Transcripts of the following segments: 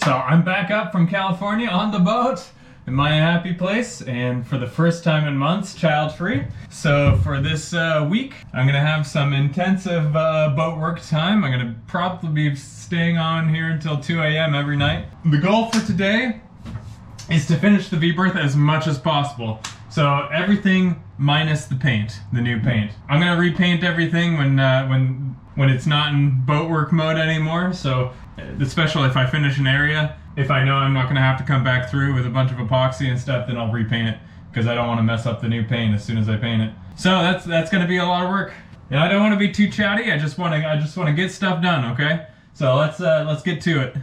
So I'm back up from California on the boat in my happy place, and for the first time in months, child-free. So for this week, I'm gonna have some intensive boat work time. I'm gonna probably be staying on here until 2 a.m. every night. The goal for today is to finish the V-berth as much as possible. So everything minus the paint, the new paint. I'm gonna repaint everything when it's not in boat work mode anymore. So especially if I finish an area, if I know I'm not gonna have to come back through with a bunch of epoxy and stuff, then I'll repaint it because I don't want to mess up the new paint as soon as I paint it. So that's gonna be a lot of work. And I don't want to be too chatty. I just want to get stuff done. Okay. So let's get to it.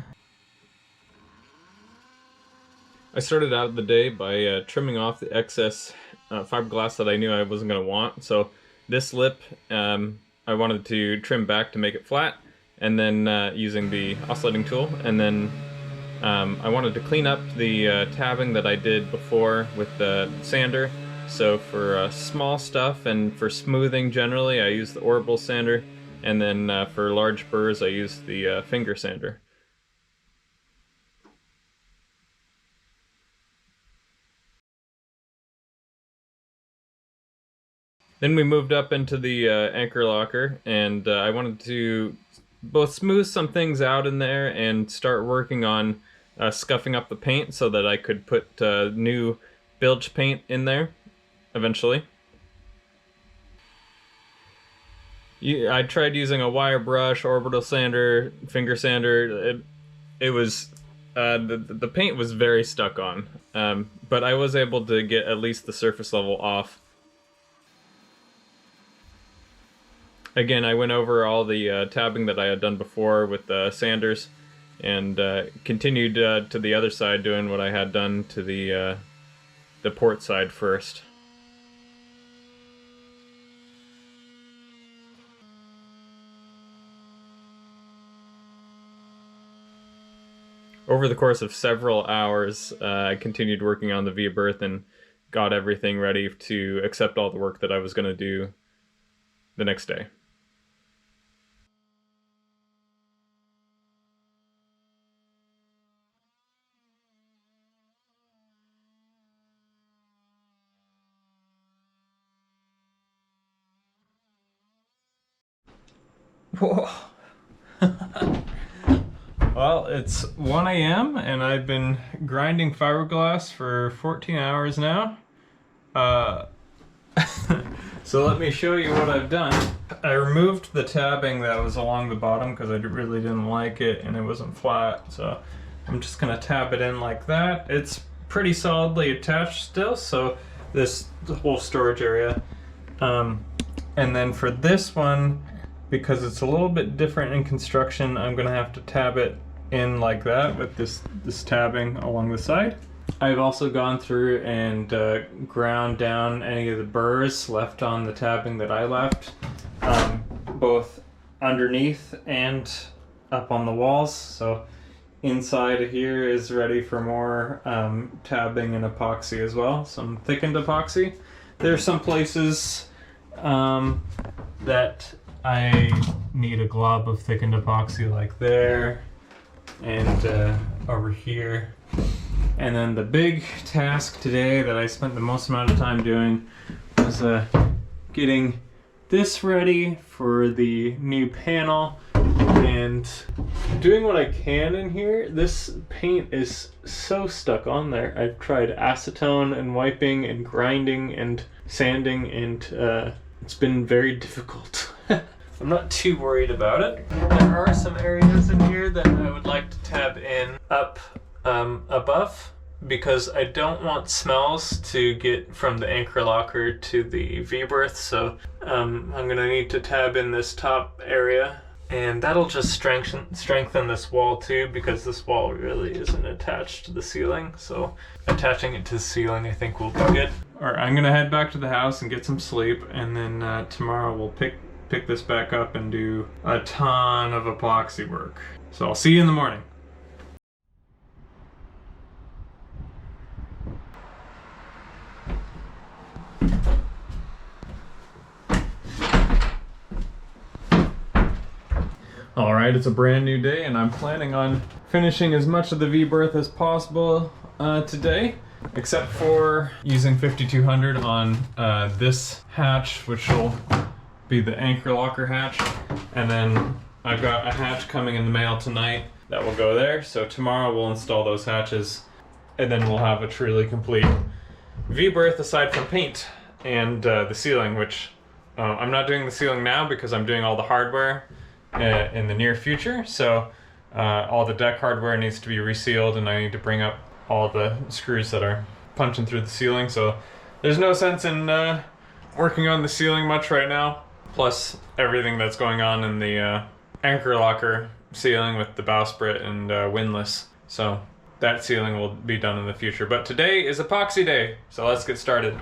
I started out the day by trimming off the excess fiberglass that I knew I wasn't going to want. So this lip I wanted to trim back to make it flat, and then using the oscillating tool, and then I wanted to clean up the tabbing that I did before with the sander. So for small stuff and for smoothing generally, I use the orbital sander, and then for large burrs I use the finger sander. Then we moved up into the anchor locker, and I wanted to both smooth some things out in there and start working on scuffing up the paint so that I could put new bilge paint in there eventually. I tried using a wire brush, orbital sander, finger sander. It was the paint was very stuck on, but I was able to get at least the surface level off. Again, I went over all the tabbing that I had done before with sanders, and continued to the other side, doing what I had done to the port side first. Over the course of several hours, I continued working on the V-berth and got everything ready to accept all the work that I was going to do the next day. Whoa. Well, it's 1 a.m. and I've been grinding fiberglass for 14 hours now. So let me show you what I've done. I removed the tabbing that was along the bottom because I really didn't like it and it wasn't flat. So I'm just gonna tab it in like that. It's pretty solidly attached still, so the whole storage area. And then for this one, because it's a little bit different in construction, I'm gonna have to tab it in like that with this tabbing along the side. I've also gone through and ground down any of the burrs left on the tabbing that I left, both underneath and up on the walls. So inside here is ready for more tabbing and epoxy as well, some thickened epoxy. There are some places that I need a glob of thickened epoxy, like there and over here. And then the big task today that I spent the most amount of time doing was getting this ready for the new panel and doing what I can in here. This paint is so stuck on there. I've tried acetone and wiping and grinding and sanding, and it's been very difficult. I'm not too worried about it. There are some areas in here that I would like to tab in up above, because I don't want smells to get from the anchor locker to the V-berth. So I'm gonna need to tab in this top area, and that'll just strengthen this wall too, because this wall really isn't attached to the ceiling. So attaching it to the ceiling I think will be good. Alright, I'm gonna head back to the house and get some sleep, and then tomorrow we'll pick this back up and do a ton of epoxy work. So I'll see you in the morning. Alright, it's a brand new day and I'm planning on finishing as much of the V-berth as possible today, except for using 5200 on this hatch, which will be the anchor locker hatch, and then I've got a hatch coming in the mail tonight that will go there, so tomorrow we'll install those hatches and then we'll have a truly complete V-berth aside from paint and the ceiling, which I'm not doing the ceiling now because I'm doing all the hardware in the near future, so all the deck hardware needs to be resealed and I need to bring up all the screws that are punching through the ceiling, so there's no sense in working on the ceiling much right now, plus everything that's going on in the anchor locker ceiling with the bowsprit and windlass, so that ceiling will be done in the future. But today is epoxy day, so let's get started.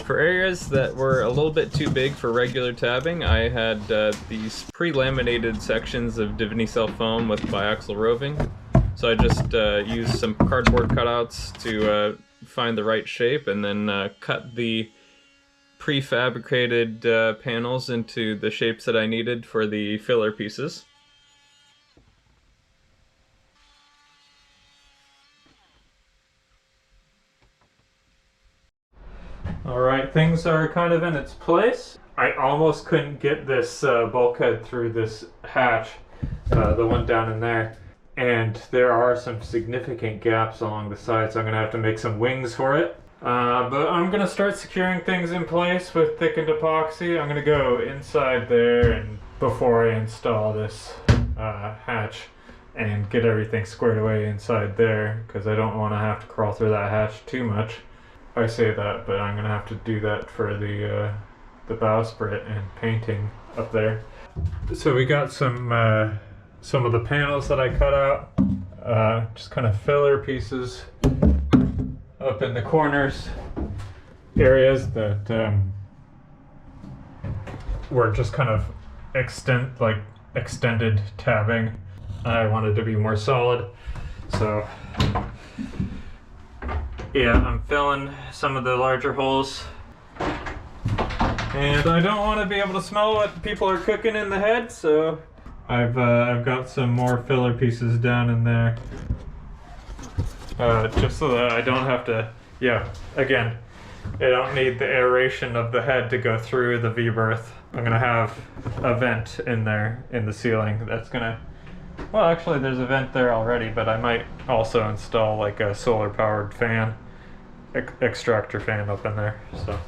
For areas that were a little bit too big for regular tabbing, I had these pre-laminated sections of Divinity Cell foam with biaxial roving. So I just used some cardboard cutouts to find the right shape and then cut the prefabricated panels into the shapes that I needed for the filler pieces. Alright, things are kind of in its place. I almost couldn't get this bulkhead through this hatch, the one down in there. And there are some significant gaps along the side, so I'm going to have to make some wings for it. But I'm going to start securing things in place with thickened epoxy. I'm going to go inside there and before I install this hatch and get everything squared away inside there, because I don't want to have to crawl through that hatch too much. I say that, but I'm gonna have to do that for the bowsprit and painting up there. So we got some of the panels that I cut out, just kind of filler pieces up in the corners, areas that were just kind of extended tabbing. I wanted to be more solid, so. Yeah, I'm filling some of the larger holes. And I don't want to be able to smell what people are cooking in the head, so I've got some more filler pieces down in there. Just so that I don't have to, again, I don't need the aeration of the head to go through the V-berth. I'm gonna have a vent in there in the ceiling that's gonna, well, actually there's a vent there already, but I might also install like a solar powered fan, extractor fan up in there. So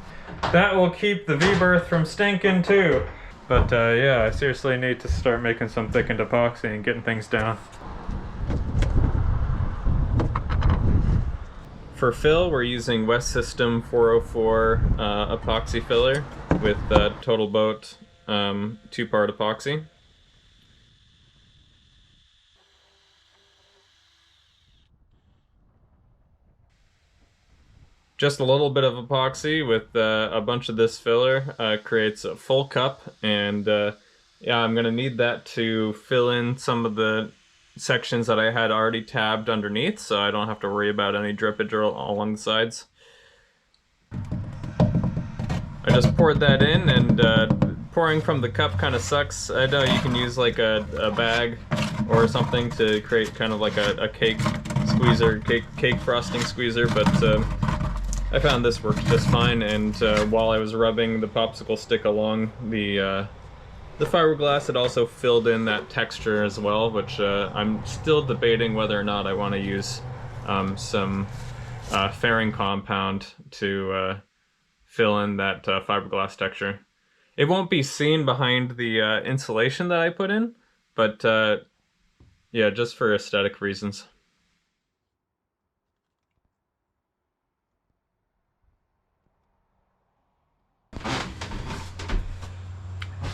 that will keep the V-berth from stinking too. But yeah, I seriously need to start making some thickened epoxy and getting things down. For fill, we're using West System 404 epoxy filler with Total Boat 2-part epoxy. Just a little bit of epoxy with a bunch of this filler creates a full cup, and yeah, I'm gonna need that to fill in some of the sections that I had already tabbed underneath, so I don't have to worry about any drippage along the sides. I just poured that in, and pouring from the cup kind of sucks. I know you can use like a bag or something to create kind of like a cake squeezer, cake frosting squeezer, but I found this worked just fine, and while I was rubbing the popsicle stick along the fiberglass, it also filled in that texture as well, which I'm still debating whether or not I want to use some fairing compound to fill in that fiberglass texture. It won't be seen behind the insulation that I put in, but yeah, just for aesthetic reasons.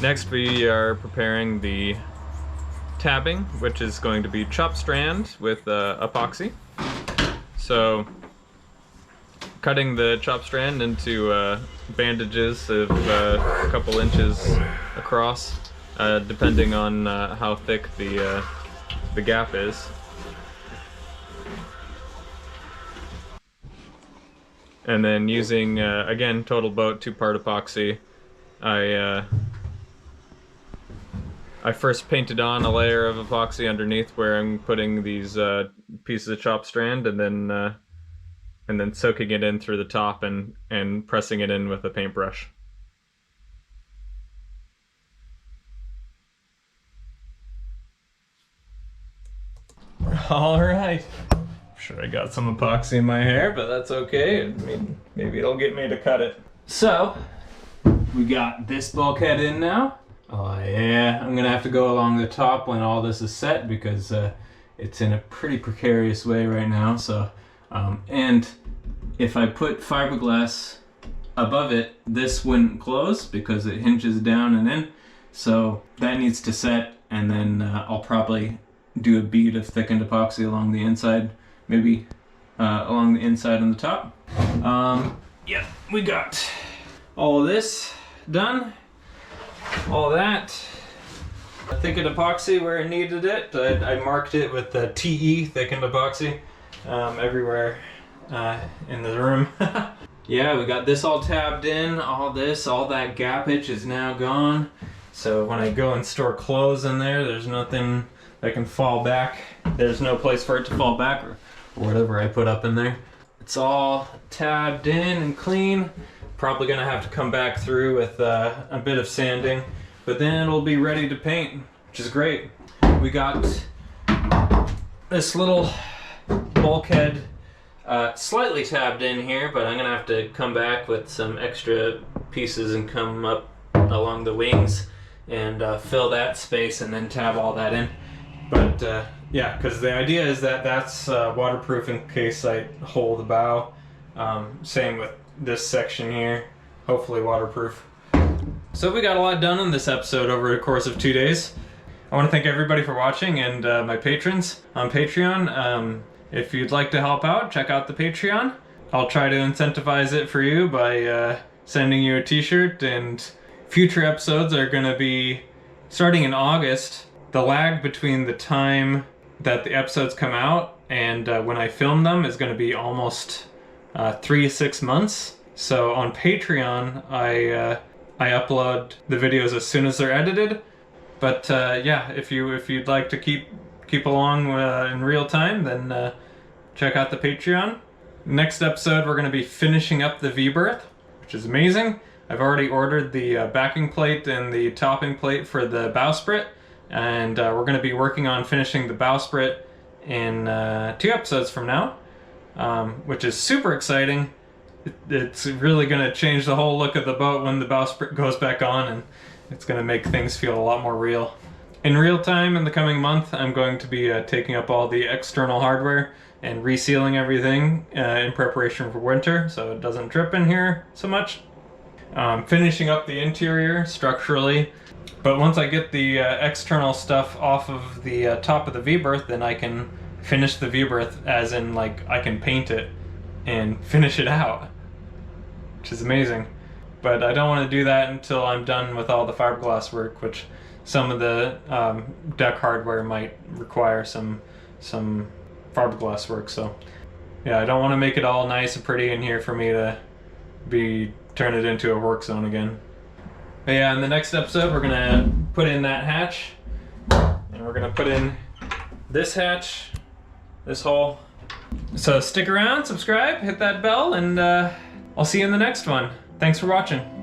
Next, we are preparing the tabbing, which is going to be chop strand with epoxy. So, cutting the chop strand into bandages of a couple inches across, depending on how thick the gap is. And then using, again, Total Boat 2-part epoxy, I I first painted on a layer of epoxy underneath where I'm putting these pieces of chopped strand, and then soaking it in through the top and pressing it in with a paintbrush. All right. I'm sure I got some epoxy in my hair, but that's okay. I mean, maybe it'll get me to cut it. So, we got this bulkhead in now. Oh yeah, I'm gonna have to go along the top when all this is set because it's in a pretty precarious way right now. So, and if I put fiberglass above it, this wouldn't close because it hinges down and in. So that needs to set, and then I'll probably do a bead of thickened epoxy along the inside, maybe along the inside and the top. Yeah, we got all this done. All that. Thickened epoxy where it needed it. I marked it with the TE, thickened epoxy, everywhere in the room. Yeah, we got this all tabbed in. All that gappage is now gone. So when I go and store clothes in there, there's nothing that can fall back. There's no place for it to fall back or whatever I put up in there. It's all tabbed in and clean. Probably gonna have to come back through with a bit of sanding, but then it'll be ready to paint, which is great. We got this little bulkhead slightly tabbed in here, but I'm gonna have to come back with some extra pieces and come up along the wings and fill that space and then tab all that in. But yeah, because the idea is that that's waterproof in case I hole the bow. Same with this section here, hopefully waterproof. So we got a lot done in this episode over the course of 2 days. I want to thank everybody for watching and my patrons on Patreon. If you'd like to help out, check out the Patreon. I'll try to incentivize it for you by sending you a t-shirt, and future episodes are going to be starting in August. The lag between the time that the episodes come out and when I film them is going to be almost 3 to 6 months. So on Patreon, I upload the videos as soon as they're edited. But yeah, if you'd like to keep along in real time, then check out the Patreon. Next episode, we're going to be finishing up the V-berth, which is amazing. I've already ordered the backing plate and the topping plate for the bowsprit, and we're going to be working on finishing the bowsprit in 2 episodes from now. Which is super exciting. It's really going to change the whole look of the boat when the bowsprit goes back on, and it's going to make things feel a lot more real. In real time, in the coming month, I'm going to be taking up all the external hardware and resealing everything in preparation for winter so it doesn't drip in here so much. Finishing up the interior structurally, but once I get the external stuff off of the top of the V-berth, then I can finish the V-berth, as in like I can paint it and finish it out, which is amazing. But I don't want to do that until I'm done with all the fiberglass work, which some of the deck hardware might require some fiberglass work. So yeah, I don't want to make it all nice and pretty in here for me to turn it into a work zone again. But yeah, in the next episode we're gonna put in that hatch, and we're gonna put in this hatch, this hole. So stick around, subscribe, hit that bell, and I'll see you in the next one. Thanks for watching.